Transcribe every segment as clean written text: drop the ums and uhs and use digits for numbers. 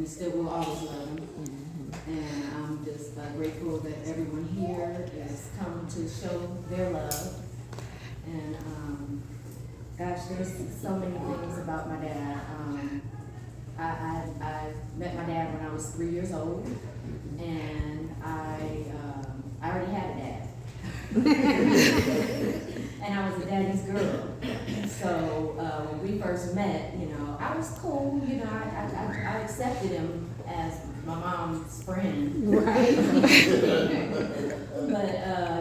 we still will always love him. And I'm just grateful that everyone here has come to show their love. And gosh, there's so many things about my dad. I met my dad when I was 3 years old, and I already had a dad. And I was a daddy's girl. So when we first met, you know, I was cool. You know, I accepted him as my mom's friend. Right. But,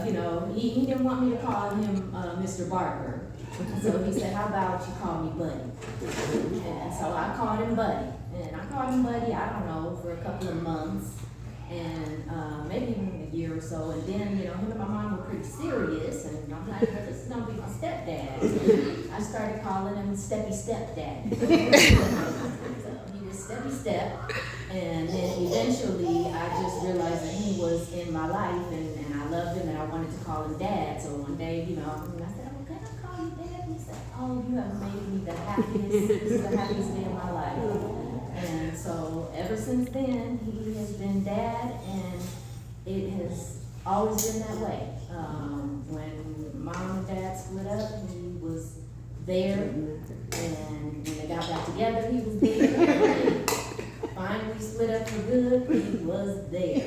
you know, he didn't want me to call him Mr. Barker. So he said, how about you call me Buddy? And so I called him Buddy. And I called him Buddy, I don't know, for a couple of months. And maybe even a year or so. And then, you know, him and my mom were pretty serious. And I'm like, well, this is going to be my stepdad. So I started calling him Steppy Stepdad. So he was Steppy Step. And then eventually I just realized that he was in my life and I loved him and I wanted to call him Dad. So one day, you know, I said, oh, can I call you Dad? And he said, oh, you have made me the happiest, this is the happiest day of my life. And so ever since then, he has been Dad, and it has always been that way. When Mom and Dad split up, he was there, and when they got back together, he was there. Finally split up for good, he was there.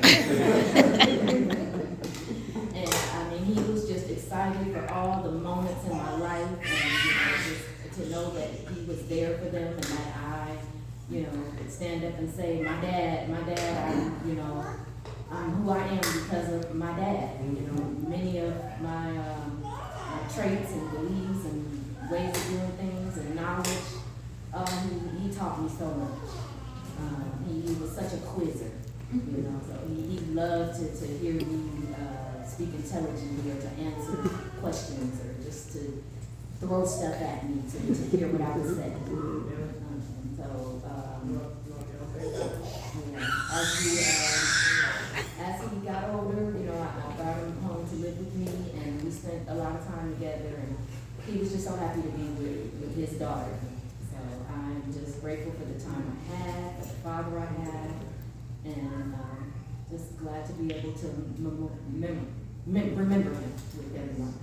And I mean, he was just excited for all the moments in my life, and you know, just to know that he was there for them, and that I, you know, could stand up and say, my dad, I'm, you know, I'm who I am because of my dad. And, you know, many of my traits and beliefs and ways of doing things and knowledge, he taught me so much. He was such a quizzer, you know, so he loved to hear me speak intelligently or to answer questions or just to throw stuff at me to hear what I was saying. So, as he got older, you know, I brought him home to live with me, and we spent a lot of time together, and he was just so happy to be with his daughter. So I'm just grateful for the time I had, for the father I had, and just glad to be able to remember him with everyone.